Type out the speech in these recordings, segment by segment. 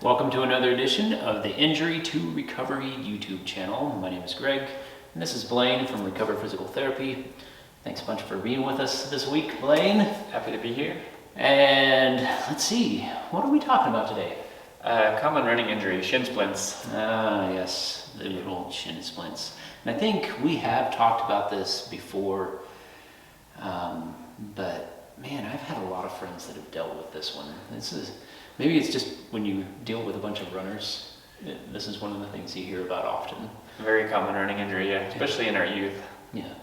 Welcome to another edition of the Injury to Recovery YouTube channel. My name is Greg, and this is Blaine from Recover Physical Therapy. Thanks a bunch for being with us this week, Blaine. Happy to be here. And let's see, what are we talking about today? Common running injury, shin splints. Ah, yes, the good old shin splints. And I think we have talked about this before, but man, I've had a lot of friends that have dealt with this one. Maybe it's just when you deal with a bunch of runners, this is one of the things you hear about often. Very common running injury, yeah, especially in our youth. Yeah.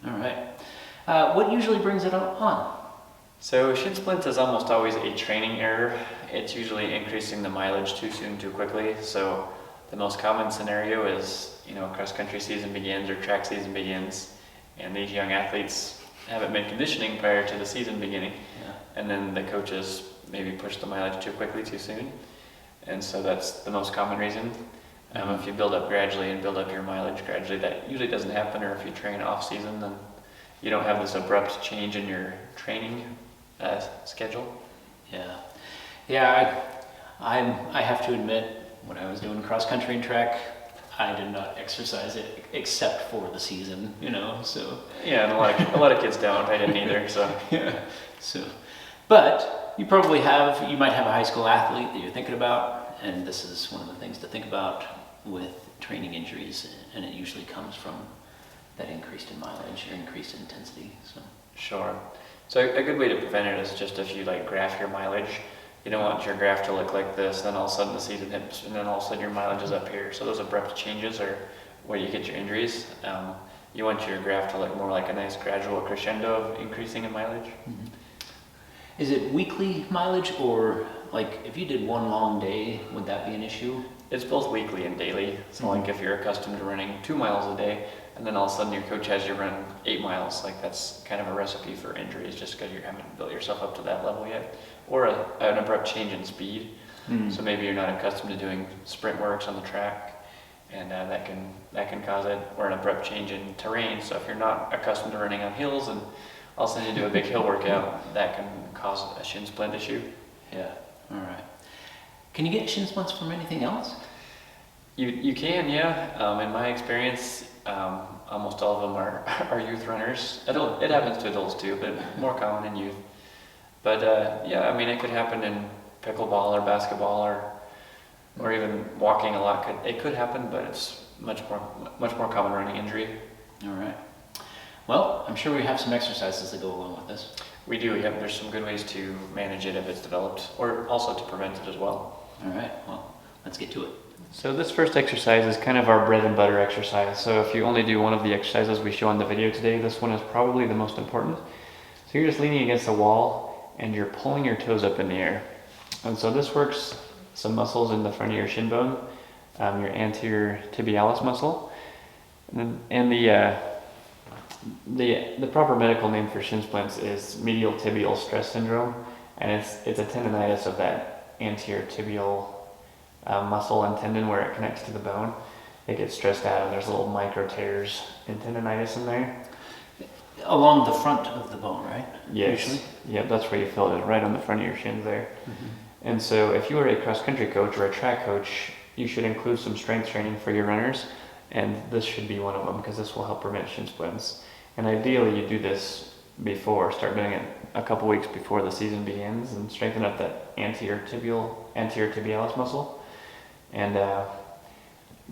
All right. What usually brings it on? So shin splints is almost always a training error. It's usually increasing the mileage too soon, too quickly. So the most common scenario is, cross-country season begins or track season begins, and these young athletes haven't been conditioning prior to the season beginning. Yeah. And then the coaches maybe push the mileage too quickly, too soon. And so that's the most common reason. If you build up gradually and build up your mileage gradually, that usually doesn't happen. Or if you train off season, then you don't have this abrupt change in your training schedule. Yeah. Yeah, I have to admit, when I was doing cross country and track, I did not exercise it except for the season, so. Yeah, and a lot of kids don't. I didn't either, so. Yeah, so. But you might have a high school athlete that you're thinking about, and this is one of the things to think about with training injuries, and it usually comes from that increased in mileage or increased intensity, so. Sure. So a good way to prevent it is just if you graph your mileage. You don't want your graph to look like this, then all of a sudden the season hits, and then all of a sudden your mileage is up here. So those abrupt changes are where you get your injuries. You want your graph to look more like a nice gradual crescendo of increasing in mileage. Mm-hmm. Is it weekly mileage, or if you did one long day, would that be an issue? It's both weekly and daily. So if you're accustomed to running 2 miles a day, and then all of a sudden your coach has you run 8 miles, that's kind of a recipe for injuries just because you haven't built yourself up to that level yet. Or an abrupt change in speed. So maybe you're not accustomed to doing sprint works on the track, and that can cause it. Or an abrupt change in terrain. So if you're not accustomed to running on hills and all of a sudden you do a big hill workout, that can cause a shin splint issue. Yeah, all right. Can you get shin splints from anything else? You can, yeah. In my experience, almost all of them are youth runners. It happens to adults too, but more common in youth. But it could happen in pickleball or basketball or even walking a lot. It could happen, but it's much more common running injury. All right. Well, I'm sure we have some exercises that go along with this. We do, yeah. There's some good ways to manage it if it's developed, or also to prevent it as well. All right, well, let's get to it. So this first exercise is kind of our bread and butter exercise. So if you only do one of the exercises we show on the video today, this one is probably the most important. So you're just leaning against the wall and you're pulling your toes up in the air. And so this works some muscles in the front of your shin bone, your anterior tibialis muscle. And the proper medical name for shin splints is medial tibial stress syndrome, and it's a tendonitis of that anterior tibial muscle and tendon where it connects to the bone. It gets stressed out and there's little micro tears and tendonitis in there. Along the front of the bone, right? Yes. Usually? Yeah, that's where you feel it, right on the front of your shins there. Mm-hmm. And so if you are a cross-country coach or a track coach, you should include some strength training for your runners, and this should be one of them because this will help prevent shin splints. And ideally you do this start doing it a couple weeks before the season begins and strengthen up that anterior tibialis muscle. And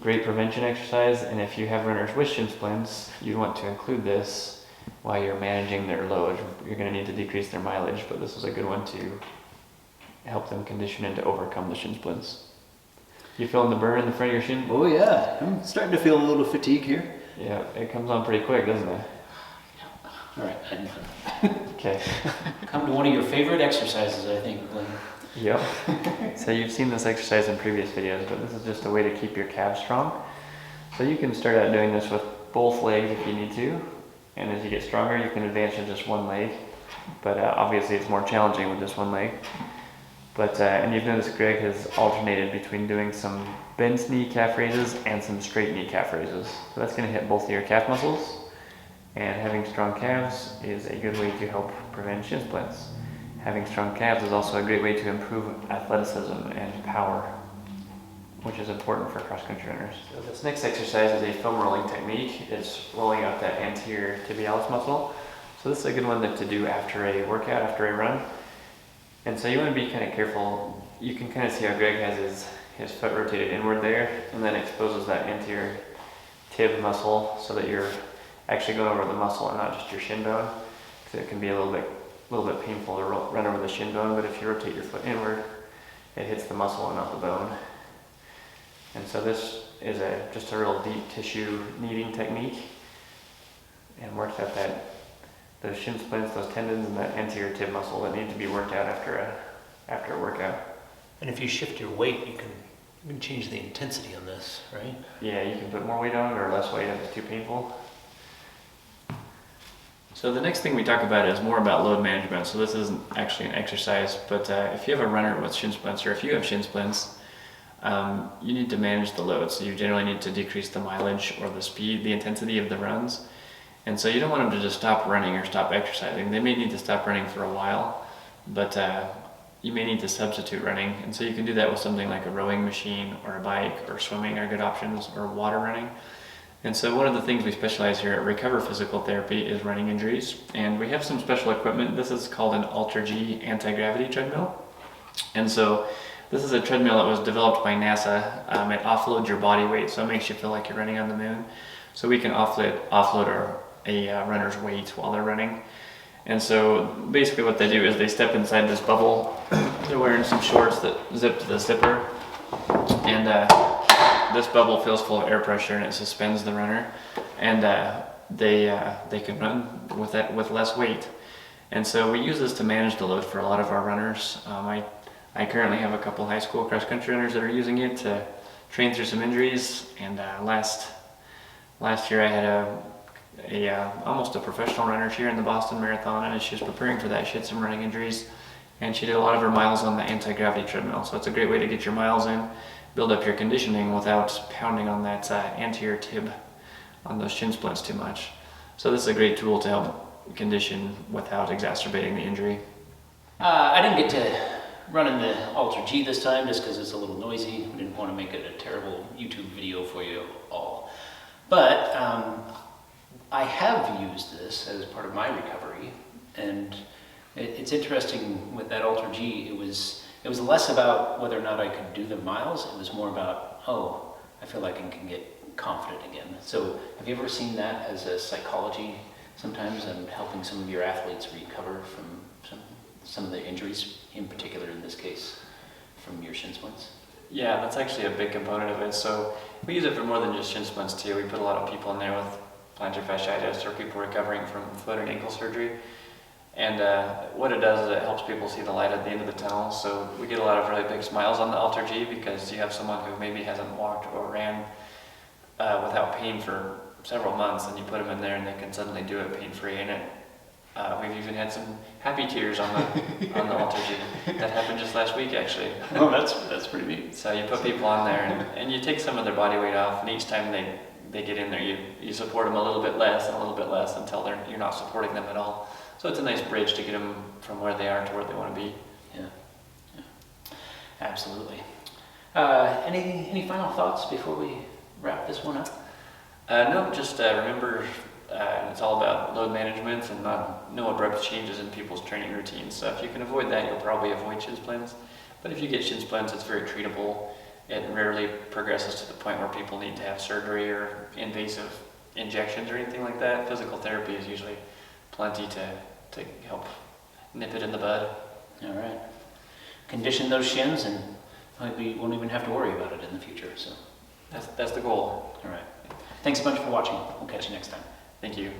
great prevention exercise, and if you have runners with shin splints, you want to include this while you're managing their load. You're going to need to decrease their mileage, but this is a good one to help them condition and to overcome the shin splints. You feeling the burn in the front of your shin? Oh yeah, I'm starting to feel a little fatigue here. Yeah, it comes on pretty quick, doesn't it? All right. Okay. Come to one of your favorite exercises, I think, Glenn. Yep. So you've seen this exercise in previous videos, but this is just a way to keep your calves strong. So you can start out doing this with both legs if you need to, and as you get stronger you can advance to just one leg, but obviously it's more challenging with just one leg. But and you've noticed Greg has alternated between doing some bent knee calf raises and some straight knee calf raises. So that's going to hit both of your calf muscles, and having strong calves is a good way to help prevent shin splints. Having strong calves is also a great way to improve athleticism and power which is important for cross-country runners. So this next exercise is a foam rolling technique. It's rolling out that anterior tibialis muscle. So this is a good one to do after a workout, after a run. And so you want to be kind of careful. You can kind of see how Greg has his foot rotated inward there, and then exposes that anterior tib muscle so that you're actually going over the muscle and not just your shin bone, because it can be a little bit painful to run over the shin bone, but if you rotate your foot inward, it hits the muscle and not the bone. And so this is just a real deep tissue kneading technique, and works out those shin splints, those tendons, and that anterior tib muscle that need to be worked out after a workout. And if you shift your weight, you can change the intensity on this, right? Yeah, you can put more weight on it or less weight if it's too painful. So the next thing we talk about is more about load management. So this isn't actually an exercise, but if you have a runner with shin splints, or if you have shin splints, you need to manage the load. So you generally need to decrease the mileage or the speed, the intensity of the runs. And so you don't want them to just stop running or stop exercising. They may need to stop running for a while, but you may need to substitute running. And so you can do that with something like a rowing machine or a bike, or swimming are good options, or water running. And so one of the things we specialize here at Recover Physical Therapy is running injuries. And we have some special equipment. This is called an AlterG anti-gravity treadmill. And so this is a treadmill that was developed by NASA. It offloads your body weight, so it makes you feel like you're running on the moon. So we can offload a runner's weight while they're running. And so basically what they do is they step inside this bubble. They're wearing some shorts that zip to the zipper. And this bubble fills full of air pressure and it suspends the runner. And they can run with less weight. And so we use this to manage the load for a lot of our runners. I currently have a couple high school cross-country runners that are using it to train through some injuries. And last year I had almost a professional runner here in the Boston Marathon, and as she was preparing for that, she had some running injuries, and she did a lot of her miles on the anti-gravity treadmill. So it's a great way to get your miles in, build up your conditioning without pounding on that anterior tib on those shin splints too much. So this is a great tool to help condition without exacerbating the injury. I didn't get to run in the AlterG this time just because it's a little noisy. We didn't want to make it a terrible YouTube video for you all. But I have used this as part of my recovery, and it's interesting with that AlterG. It was less about whether or not I could do the miles. It was more about, I feel like I can get confident again. So have you ever seen that as a psychology sometimes, and helping some of your athletes recover from some of the injuries, in particular in this case from your shin splints? Yeah, that's actually a big component of it. So we use it for more than just shin splints too. We put a lot of people in there with plantar fasciitis or people recovering from foot and ankle surgery. And what it does is it helps people see the light at the end of the tunnel. So we get a lot of really big smiles on the AlterG because you have someone who maybe hasn't walked or ran without pain for several months, and you put them in there and they can suddenly do it pain-free. And we've even had some happy tears on the AlterG. That happened just last week, actually. Oh, that's pretty neat. So you put people on there and you take some of their body weight off, and each time they get in there, you support them a little bit less and a little bit less until you're not supporting them at all. So it's a nice bridge to get them from where they are to where they want to be. Yeah. Absolutely. Any final thoughts before we wrap this one up? No, just remember it's all about load management and no abrupt changes in people's training routines. So if you can avoid that, you'll probably avoid shin splints. But if you get shin splints, it's very treatable. It rarely progresses to the point where people need to have surgery or invasive injections or anything like that. Physical therapy is usually plenty to help nip it in the bud. All right. Condition those shins, and we won't even have to worry about it in the future. So that's the goal. All right. Thanks a bunch for watching. We'll catch you next time. Thank you.